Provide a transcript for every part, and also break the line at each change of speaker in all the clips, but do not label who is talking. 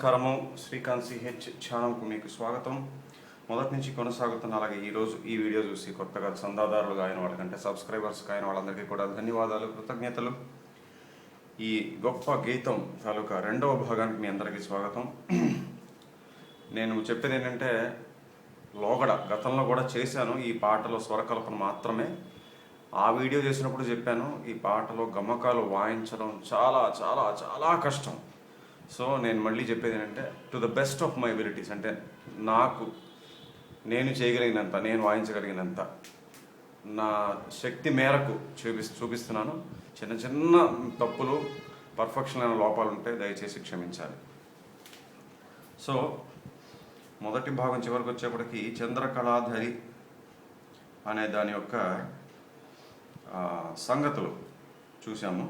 నమస్కారము. శ్రీకాంత్ ch ఛానల్కు మీకు స్వాగతం. మొదటి నుంచి కొనసాగుతున్న అలాగే ఈరోజు ఈ వీడియో చూసి కొత్తగా చందాదారులుగా అయిన వాళ్ళకంటే సబ్స్క్రైబర్స్గా అయిన వాళ్ళందరికీ కూడా ధన్యవాదాలు, కృతజ్ఞతలు. ఈ గొప్ప గీతం తాలూకా రెండవ భాగానికి మీ అందరికీ స్వాగతం. నేను చెప్పేది ఏంటంటే లోగడ గతంలో కూడా చేశాను. ఈ పాటలో స్వరకల్పన మాత్రమే. ఆ వీడియో చేసినప్పుడు చెప్పాను, ఈ పాటలో గమకాలు వాయించడం చాలా చాలా చాలా కష్టం. సో నేను మళ్ళీ చెప్పేది ఏంటంటే to the best of my abilities, అంటే నేను చేయగలిగినంత, నేను వాయించగలిగినంత నా శక్తి మేరకు చూపిస్తున్నాను. చిన్న చిన్న తప్పులు, పర్ఫెక్షన్ అయిన లోపాలు ఉంటే దయచేసి క్షమించాలి. సో మొదటి భాగం చివరికి వచ్చేప్పటికి చంద్రకళాధరి అనే దాని యొక్క సంగతులు చూసాము.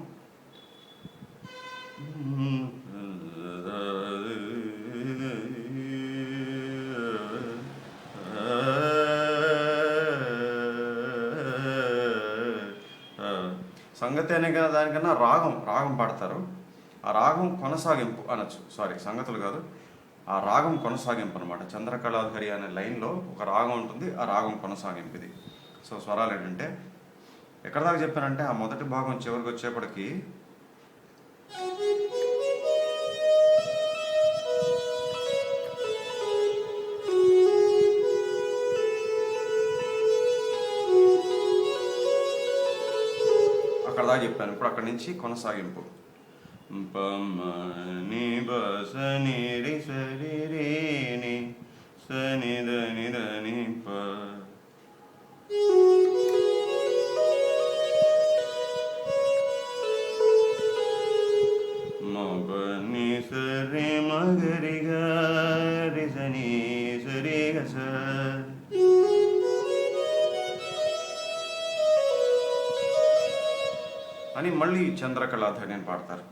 సంగతి అనే దానికన్నా రాగం పాడతారు. ఆ రాగం కొనసాగింపు అనొచ్చు. సంగతులు కాదు, ఆ రాగం కొనసాగింపు అనమాట. చంద్రకళాధరి అనే లైన్లో ఒక రాగం ఉంటుంది, ఆ రాగం కొనసాగింపు ఇది. సో స్వరాలు ఏంటంటే ఎక్కడ దాకా చెప్పానంటే ఆ మొదటి భాగం చివరికి వచ్చేప్పటికి అక్కడ దాకా చెప్పాను. ఇప్పుడు అక్కడి నుంచి కొనసాగింపు. పని బసని రి సరి రే ని సని దని దని ప మని సరి మగరి గరి సని సరి గస అని మళ్ళీ చంద్రకళాధరి అని పాడతారు.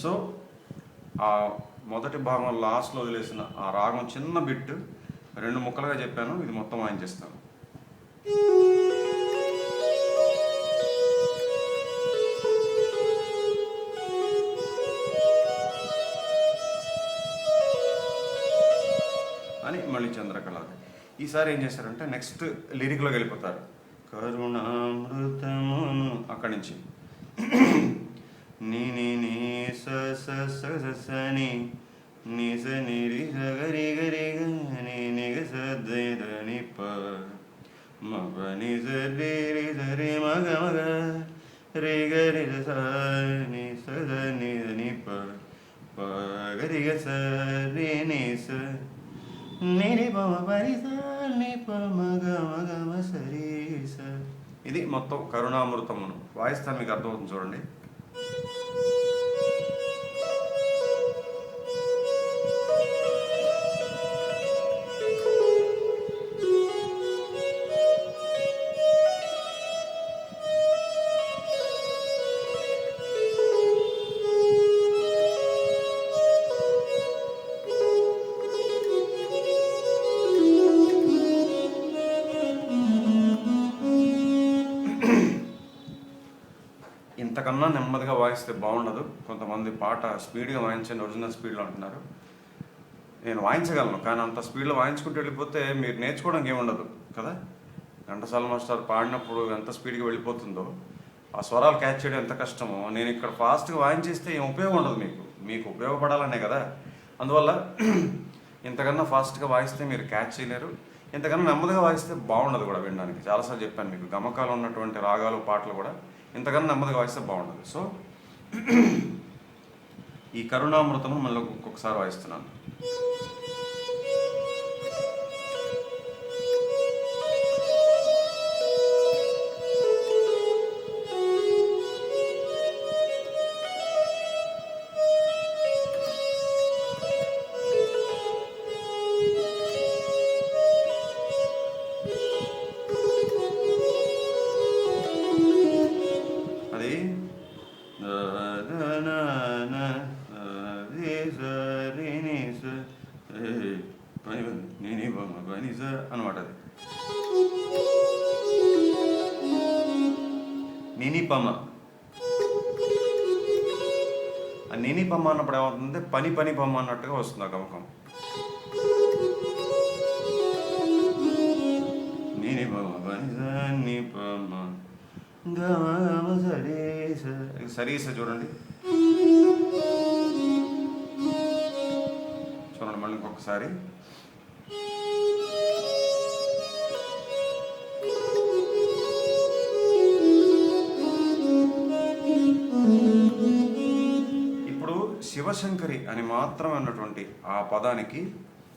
సో ఆ మొదటి భాగం లాస్ట్లో వదిలేసిన ఆ రాగం చిన్న బిట్ రెండు ముక్కలుగా చెప్పాను. ఇది మొత్తం వాయించేస్తాను. అని మళ్ళీ చంద్రకళాధరి. ఈసారి ఏం చేశారంటే నెక్స్ట్ లిరిక్లోకి వెళ్ళిపోతారు. కరుణామృతమును అక్కడి నుంచి ని ని ని స స స స స ని ని స ని రి స గరి గరి గ ని ని గ స ద ద ని ప మ ప ని స రి రి స రి మ గ మ గ రి గ రి స ని స ద ని ద ని ప ప గ రి గ స రి ని స ని ని ప మ ప రి స ని ప మ గ మ గ మ స రి స. ఇది మొత్తం కరుణామృతమును వాయిస్తాను, మీకు అర్థమవుతుంది చూడండి. ఇంతకన్నా నెమ్మదిగా వాయిస్తే బాగుండదు. కొంతమంది పాట స్పీడ్గా వాయించండి, ఒరిజినల్ స్పీడ్లో అంటున్నారు. నేను వాయించగలను, కానీ అంత స్పీడ్లో వాయించుకుంటూ వెళ్ళిపోతే మీరు నేర్చుకోవడానికి ఏముండదు కదా. ఘంటసాల మాస్టర్ పాడినప్పుడు ఎంత స్పీడ్గా వెళ్ళిపోతుందో, ఆ స్వరాలు క్యాచ్ చేయడం ఎంత కష్టమో, నేను ఇక్కడ ఫాస్ట్గా వాయించేస్తే ఏం ఉపయోగం ఉండదు. మీకు ఉపయోగపడాలనే కదా. అందువల్ల ఇంతకన్నా ఫాస్ట్గా వాయిస్తే మీరు క్యాచ్ చేయలేరు. ఇంతకన్నా నెమ్మదిగా వాయిస్తే బాగుండదు కూడా వినడానికి. చాలాసార్లు చెప్పాను మీకు, గమకాలు ఉన్నటువంటి రాగాలు పాటలు కూడా ఇంతకన్నా నెమ్మదిగా వాయిస్తే బాగుండదు. సో ఈ కరుణామృతము మళ్ళీ ఒక్కొక్కసారి వాయిస్తున్నాను. అది అనమాట. అది నినిపమ. ఆ నినిపమ అన్నప్పుడు ఏమవుతుంది, పని పని పమ్మ అన్నట్టుగా వస్తుంది ఆ గమకం. నినిపమ పని నిపమ గమ సరీస. సరీస చూడండి చూడండి మళ్ళీ ఇంకొకసారి. ఇప్పుడు శివశంకరి అని మాత్రం అన్నటువంటి ఆ పదానికి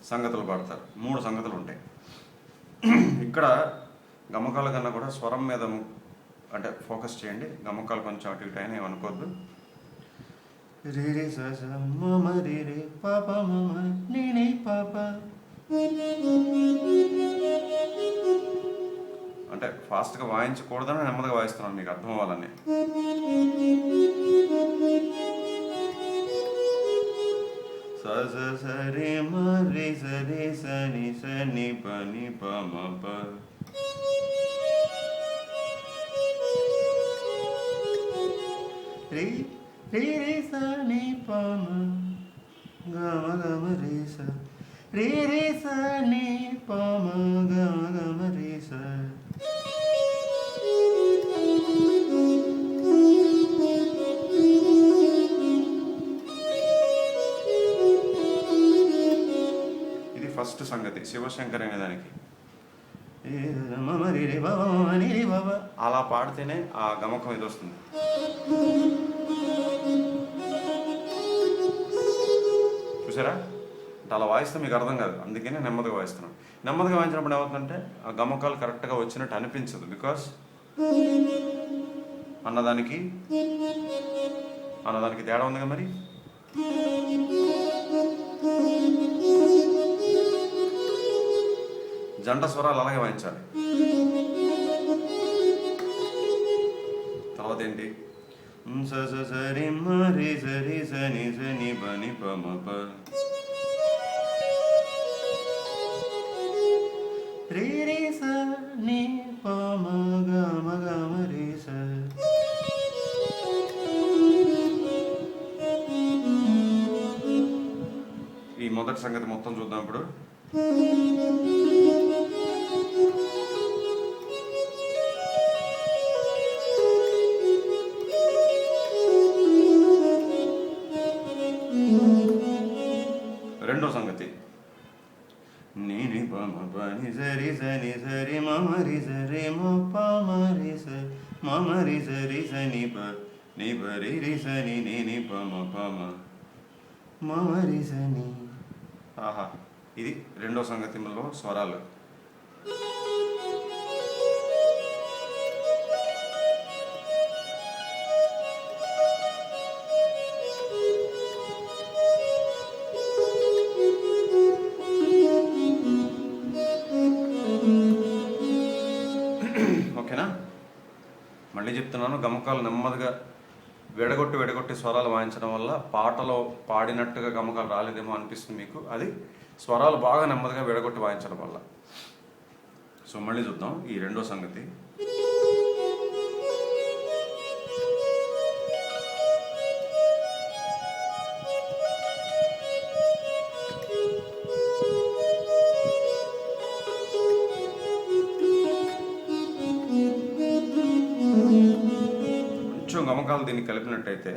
సంగతులు పాడతారు. 3 సంగతులు ఉంటాయి. ఇక్కడ గమకాల కన్నా కూడా స్వరం మీద అంటే ఫోకస్ చేయండి. గమకాలు కొంచెం అటు ఇటు అయినా ఏమనుకోవద్దు. రే రే స స మమ రే రే పాప మమ నీ నీ పాప. అంటే ఫాస్ట్గా వాయించకూడదని నెమ్మదిగా వాయిస్తున్నాను మీకు అర్థం అవ్వాలని. స స స రే మ రే స రే స ని స ని ప ని ప మ ప. రే రే రే స ని ప మ గమ గమ రే స రే రే స ని ప మ గమ గమ రే స. ఇది ఫస్ట్ సంగతి శివశంకర్ అనే దానికి. అలా పాడితేనే ఆ గమకం ఇది వస్తుంది. చూసారా, అంటే అలా వాయిస్తే మీకు అర్థం కాదు, అందుకనే నెమ్మదిగా వాయిస్తున్నాను. నెమ్మదిగా వాయించినప్పుడు ఏమవుతుందంటే ఆ గమకాలు కరెక్ట్గా వచ్చినట్టు అనిపించదు. బికాస్ అన్నదానికి తేడా ఉందిగా. మరి జంట స్వరాలు అలాగే వాయించాలి. తర్వాత ఏంటి, స స స రి మ రి స రి స ని స ని ప ని ప మ ప. రి రి స ని ప మ గ మ గ మ రి స. ఈ మొదటి సంగతి మొత్తం చూద్దాం ఇప్పుడు. రెండో సంగతి, ని ప మ ప ని స రి స ని స రి మ మ రి స రి మ ప మ రి స మ మ రి స రి స ని ప రి రి స ని ని ని ప మ ప మ మ మ రి స ని. ఆహా, ఇది రెండో సంగతిలో స్వరాలు. ఓకేనా, మళ్ళీ చెప్తున్నాను. గమకాలు నెమ్మదిగా విడగొట్టి స్వరాలు వాయించడం వల్ల పాటలో పాడినట్టుగా గమకాలు రాలేదేమో అనిపిస్తుంది మీకు. అది స్వరాలు బాగా నెమ్మదిగా విడగొట్టి వాయించడం వల్ల. సో మళ్ళీ చూద్దాం ఈ రెండో సంగతి. కొంచెం గమకాలు దీన్ని కలిపినట్టయితే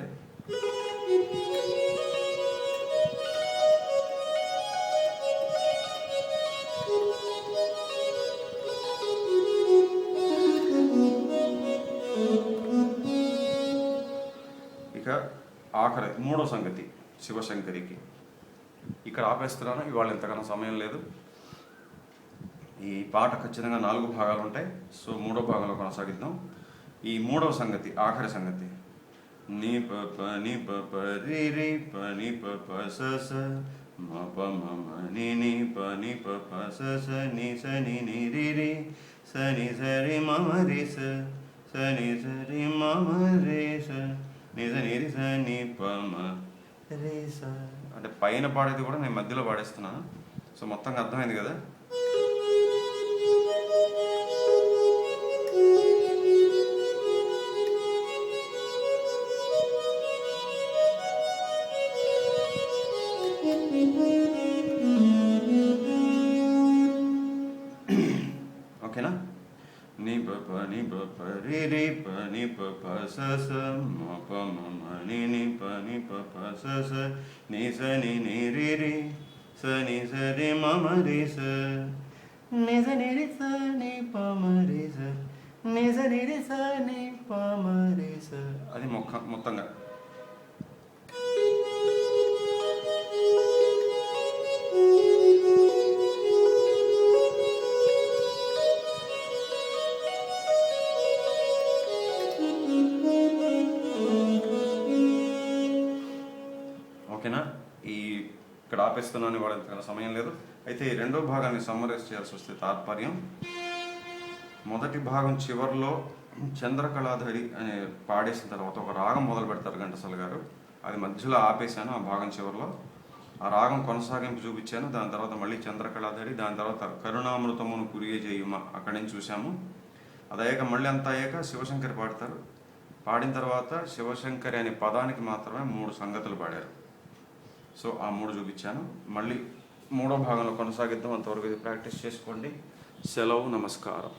ఇక ఆఖరి మూడో సంగతి శివశంకరికి. ఇక్కడ ఆపేస్తున్నాను, ఇవాళ ఎంతకన్నా సమయం లేదు. ఈ పాట ఖచ్చితంగా 4 భాగాలు ఉంటాయి. సో 3వ భాగంలో కొనసాగిద్దాం. ఈ మూడవ సంగతి, ఆఖరి సంగతి, ని ప ప ని ప ప రి రి ప ని ప ప స స మ ప మ మ ని ని ప ని ప ప స స ని స ని ని రి రి స ని స రి మ మ రి స స ని స రి మ మ రి స ని స ని రి స ని ప మ రి స. అంటే పైన పాడేది కూడా నేను మధ్యలో పాడేస్తున్నాను. సో మొత్తంగా అర్థమైంది కదా. ని ప ప రి రి ప ని ప ప స స మ ప మ మ ని ని ప ని ప ప స స ని స ని ని రి రి స ని స రి మ మ రి స ని స ని రి స ని ప మ రి స ని స ని రి స ని ప మ రి స. అది మొత్తంగా. ఓకేనా? ఇక్కడ ఆపేస్తున్నాను, ఇవాళ ఇంతకన్నా సమయం లేదు. అయితే ఈ రెండో భాగాన్ని సమ్మరైజ్ చేయాల్సి వస్తే తాత్పర్యం, మొదటి భాగం చివర్లో చంద్రకళాధరి అని పాడేసిన తర్వాత ఒక రాగం మొదలు పెడతారు ఘంటసాల గారు. అది మధ్యలో ఆపేశాను. ఆ భాగం చివరిలో ఆ రాగం కొనసాగింపు చూపించాను. దాని తర్వాత మళ్ళీ చంద్రకళాధరి, దాని తర్వాత కరుణామృతమును కురియ చేయుమ అక్కడి నుంచి చూసాము. అదయ్యాక మళ్ళీ అంతా అయ్యాక శివశంకరి పాడతారు. పాడిన తర్వాత శివశంకరి అనే పదానికి మాత్రమే 3 సంగతులు పాడారు. సో ఆ 3 చూపించాను. మళ్ళీ మూడో భాగంలో కొనసాగిద్దాం. అంతవరకు ఇది ప్రాక్టీస్ చేసుకోండి. సెలవు, నమస్కారం.